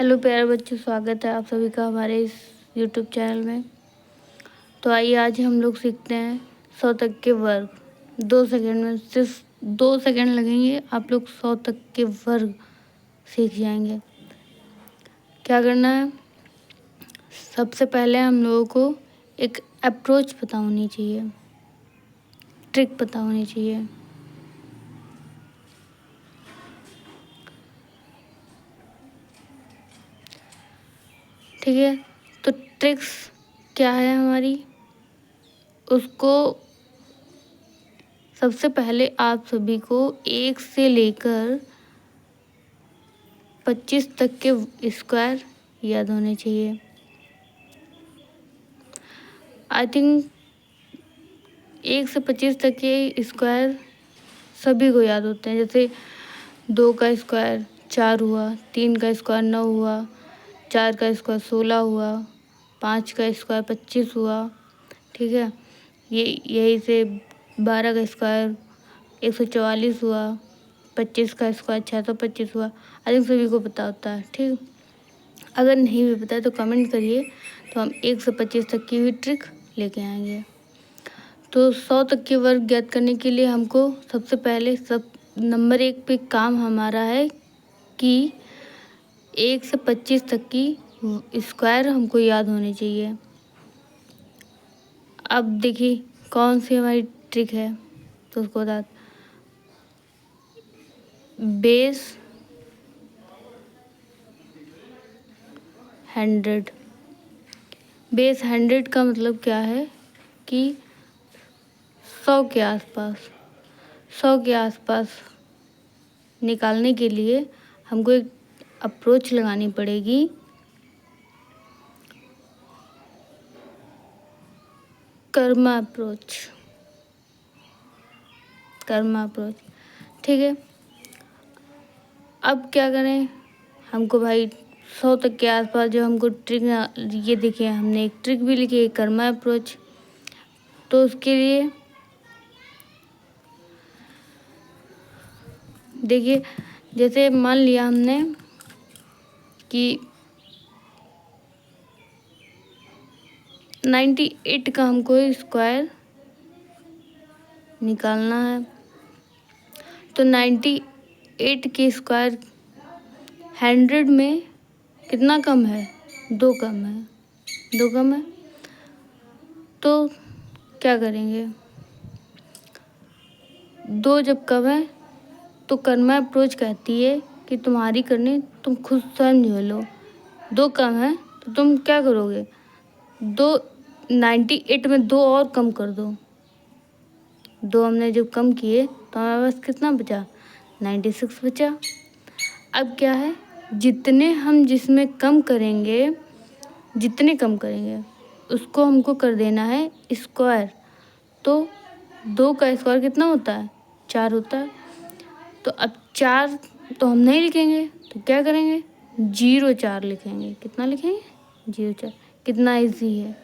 Hello प्यारे बच्चों, स्वागत है आप सभी का हमारे इस यूट्यूब चैनल में। तो आइए आज हम लोग सीखते हैं 100 तक के वर्ग। 2 सेकंड में, सिर्फ 2 सेकंड लगेंगे, आप लोग 100 तक के वर्ग सीख जाएंगे। क्या करना है? सबसे पहले हम लोगों को एक अप्रोच पता होनी चाहिए, ट्रिक पता होनी चाहिए। ठीक है, तो ट्रिक्स क्या है हमारी, उसको सबसे पहले आप सभी को 1 से लेकर 25 तक के स्क्वायर याद होने चाहिए। आई थिंक 1 से 25 तक के स्क्वायर सभी को याद होते हैं। जैसे 2 का स्क्वायर 4 हुआ, 3 का स्क्वायर 9 हुआ, 4 का स्क्वायर 16 हुआ, 5 का स्क्वायर 25 हुआ। ठीक है, यही से 12 का स्क्वायर 144 हुआ, 25 का स्क्वायर 625 हुआ। आई थिंक सभी को पता होता है। ठीक, अगर नहीं भी पता है तो कमेंट करिए, तो हम 1 से 25 तक की भी ट्रिक लेके आएंगे। तो 100 तक के वर्ग ज्ञात करने के लिए हमको सबसे पहले नंबर 1 पे काम हमारा है कि 1 से 25 तक की स्क्वायर हमको याद होने चाहिए। अब देखिए कौन सी हमारी ट्रिक है, तो उसको बता। बेस 100, बेस 100 का मतलब क्या है कि 100 के आसपास, 100 के आसपास निकालने के लिए हमको एक अप्रोच लगानी पड़ेगी। Karma approach, Karma approach. ठीक है, अब क्या करें, हमको भाई 100 तक के आसपास जो हमको ट्रिक, ये देखिए हमने एक ट्रिक भी लिखी है, कर्मा अप्रोच। तो उसके लिए देखिए, जैसे मान लिया हमने कि 98 का हमको स्क्वायर निकालना है। तो 98 के स्क्वायर 100 में कितना कम है? 2 कम है, 2 कम है। तो क्या करेंगे, 2 जब कम है तो कर्मा अप्रोच कहती है कि तुम्हारी करनी तुम खुद स्वयं जो लो। 2 कम है तो तुम क्या करोगे, 98 में 2 और कम कर दो। 2 हमने जब कम किए तो हमारे पास कितना बचा? 96 बचा। अब क्या है, जितने हम जिसमें कम करेंगे, जितने कम करेंगे उसको हमको कर देना है स्क्वायर। तो 2 का स्क्वायर कितना होता है? 4 होता है। तो अब 4 तो हम नहीं लिखेंगे, तो क्या करेंगे, 0-4 लिखेंगे। कितना लिखेंगे? 0-4। कितना इजी है।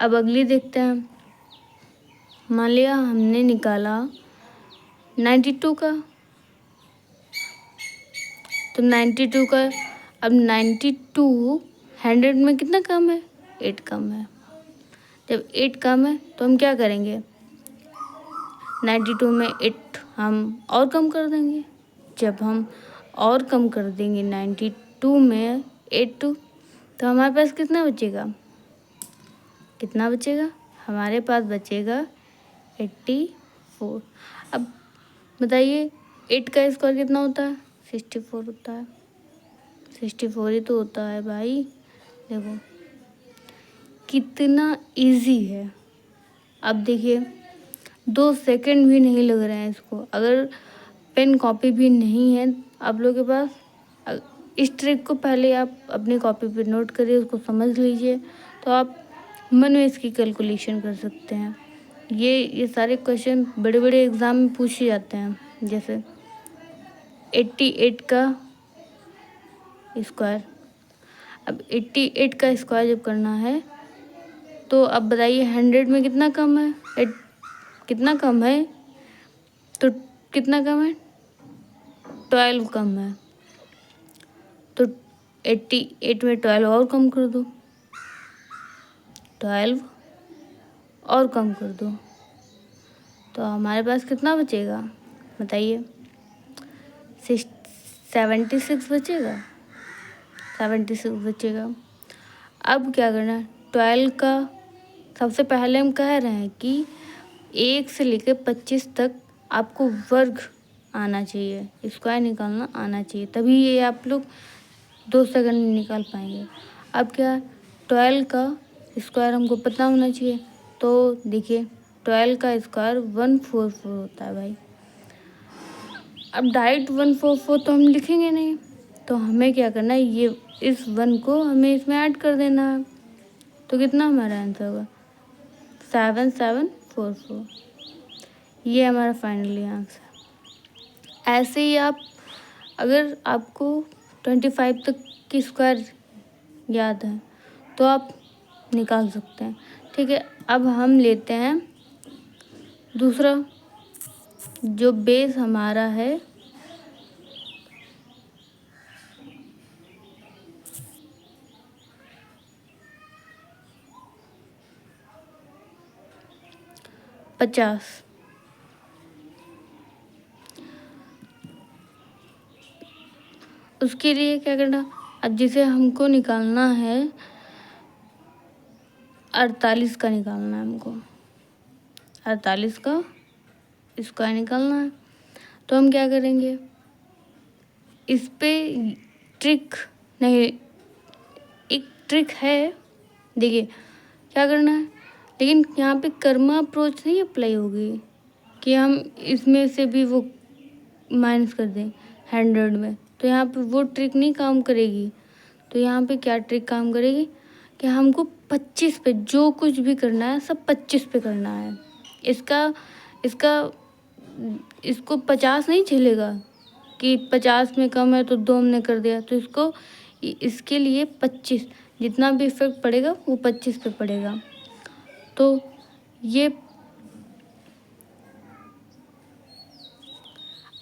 अब अगली देखते हैं। मान लिया हमने निकाला 92 का, तो 92 का, अब 92 100 में कितना कम है? 8 कम है। जब 8 कम है तो हम क्या करेंगे, 92 में 8 हम और कम कर देंगे। जब हम और कम कर देंगे 92 में 8, तो हमारे पास कितना बचेगा? कितना बचेगा? हमारे पास बचेगा 84। अब बताइए 8 का स्क्वायर कितना होता है? 64 होता है। 64 ही तो होता है भाई। देखो कितना इजी है। अब देखिए 2 सेकंड भी नहीं लग रहे हैं इसको। अगर पेन कॉपी भी नहीं है आप लोगों के पास, इस ट्रिक को पहले आप अपनी कॉपी पे नोट करिए, उसको समझ लीजिए, तो आप मन में इसकी कैलकुलेशन कर सकते हैं। ये सारे क्वेश्चन बड़े बड़े एग्ज़ाम में पूछे जाते हैं। जैसे 88 का स्क्वायर, अब 88 का स्क्वायर जब करना है तो अब बताइए 100 में कितना कम है? कितना कम है? तो कितना कम है? 12 कम है। तो 88 में 12 और कम कर दो, 12 और कम कर दो, तो हमारे पास कितना बचेगा बताइए? 76 बचेगा, 76 बचेगा। अब क्या करना है? 12 का सबसे पहले हम कह रहे हैं कि 1 से लेकर 25 तक आपको वर्ग आना चाहिए, स्क्वायर निकालना आना चाहिए, तभी ये आप लोग 2 सेकंड में निकाल पाएंगे। अब क्या, 12 का स्क्वायर हमको पता होना चाहिए, तो देखिए 12 का स्क्वायर 144 होता है भाई। अब डायरेक्ट 144 तो हम लिखेंगे नहीं, तो हमें क्या करना है, ये इस 1 को हमें इसमें ऐड कर देना है, तो कितना हमारा आंसर होगा? 7744। ये हमारा फाइनली आंसर। ऐसे ही आप, अगर आपको 25 तक की स्क्वायर याद है तो आप निकाल सकते हैं। ठीक है, अब हम लेते हैं दूसरा, जो बेस हमारा है 50। उसके लिए क्या करना, अब जिसे हमको निकालना है 48 का निकालना है हमको, 48 का स्क्वायर निकालना है, तो हम क्या करेंगे, इस पे ट्रिक नहीं, एक ट्रिक है, देखिए क्या करना है, लेकिन यहाँ पे कर्मा अप्रोच नहीं अप्लाई होगी कि हम इसमें से भी वो माइनस कर दें 100 में, तो यहाँ पे वो ट्रिक नहीं काम करेगी। तो यहाँ पे क्या ट्रिक काम करेगी कि हमको 25 पे जो कुछ भी करना है सब 25 पे करना है। इसका इसका इसको 50 नहीं झेलेगा कि 50 में कम है तो 2 हमने कर दिया, तो इसके लिए 25 जितना भी इफेक्ट पड़ेगा वो 25 पे पड़ेगा। तो ये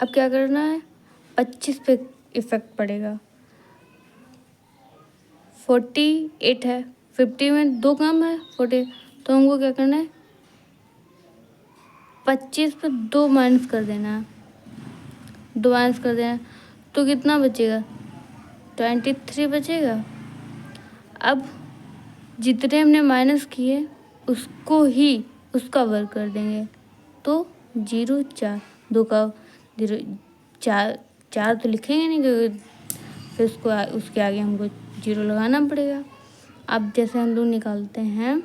अब क्या करना है, 25 पे इफेक्ट पड़ेगा। 48 है, 50 में 2 कम है 40, तो हमको क्या करना है, 25 पे 2 माइनस कर देना है, 2 माइनस कर देना है, तो कितना बचेगा? 23 बचेगा। अब जितने हमने माइनस किए उसको ही उसका वर्ग कर देंगे, तो 0 4 2 का 0 4 4 तो लिखेंगे नहीं क्योंकि फिर उसके आगे हमको 0 लगाना पड़ेगा। अब जैसे हम लोग निकालते हैं,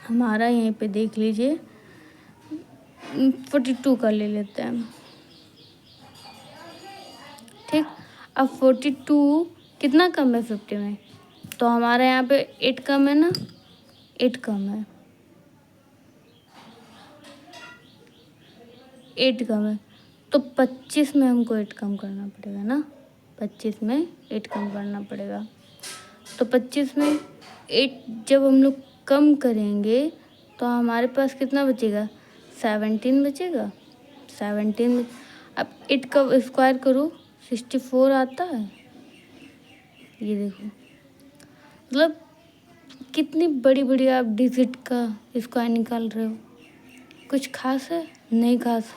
हमारा यहीं पे देख लीजिए 42 का ले लेते हैं। ठीक, अब 42 कितना कम है 50 में, तो हमारे यहाँ पे 8 कम है ना, 8 कम है, 8 कम है, तो 25 में हमको 8 कम करना पड़ेगा ना, 25 में 8 कम करना पड़ेगा। तो 25 में 8 जब हम लोग कम करेंगे तो हमारे पास कितना बचेगा? 17 बचेगा। 17 में अब 8 का स्क्वायर करो 64 आता है। ये देखो, मतलब कितनी बड़ी बड़ी आप डिजिट का स्क्वायर निकाल रहे हो। कुछ खास है? नहीं खास।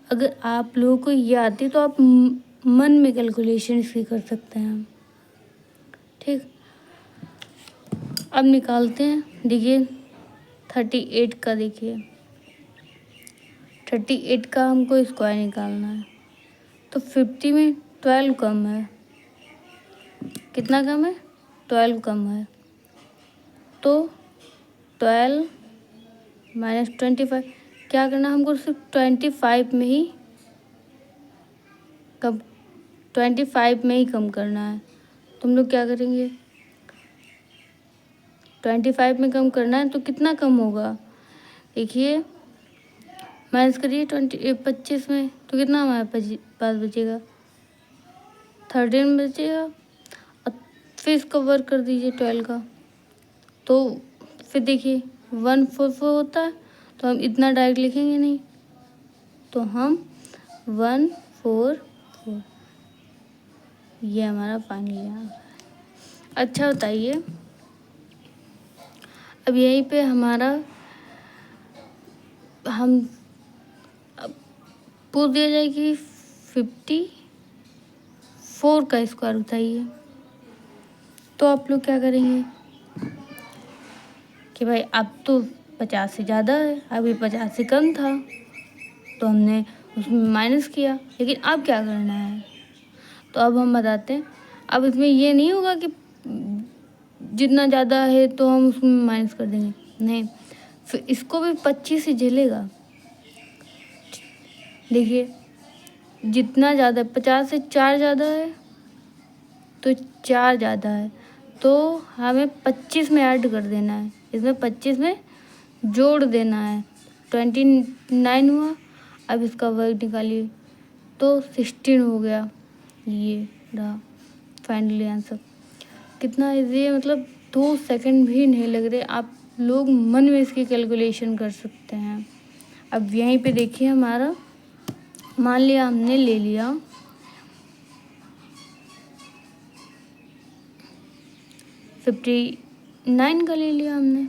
अगर आप लोगों को ये आती तो आप मन में कैलकुलेशन इसकी कर सकते हैं। ठीक, अब निकालते हैं। देखिए 38 का, देखिए 38 का हमको स्क्वायर निकालना है, तो 50 में 12 कम है। कितना कम है? 12 कम है, तो 12 माइनस 25। क्या करना हमको? सिर्फ 25 में ही कम, 25 में ही कम करना है। तो हम लोग क्या करेंगे, 25 में कम करना है तो कितना कम होगा? देखिए माइनस करिए 25 में, तो कितना हमारे पास बचेगा? 13 बचेगा। और फिर इसका वर्क कर दीजिए 12 का, तो फिर देखिए 144 होता है, तो हम इतना डायरेक्ट लिखेंगे नहीं, तो हम 144 ये हमारा पानी यहाँ। अच्छा बताइए, अब यहीं पे हमारा हम पूछ दिया जाए कि 54 का स्क्वायर बताइए, तो आप लोग क्या करेंगे कि भाई अब तो 50 से ज़्यादा है, अभी 50 से कम था तो हमने उसमें माइनस किया, लेकिन अब क्या करना है। तो अब हम बताते हैं, अब इसमें ये नहीं होगा कि जितना ज़्यादा है तो हम उसमें माइनस कर देंगे, नहीं, फिर इसको भी 25 ही झेलेगा। देखिए जितना ज़्यादा 50 से 4 ज़्यादा है तो 4 ज़्यादा है, तो हमें 25 में ऐड कर देना है, इसमें 25 में जोड़ देना है। 29 हुआ, अब इसका वर्ग निकालिए तो 16 हो गया। ये रहा फाइनली आंसर। कितना इजी है, मतलब 2 सेकंड भी नहीं लग रहे, आप लोग मन में इसकी कैलकुलेशन कर सकते हैं। अब यहीं पे देखिए हमारा, मान लिया हमने ले लिया 59 का ले लिया हमने,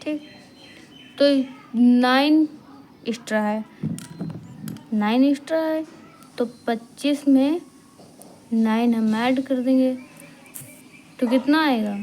ठीक, तो 9 एक्स्ट्रा है, 9 एक्स्ट्रा है तो 25 में 9 हम ऐड कर देंगे तो कितना आएगा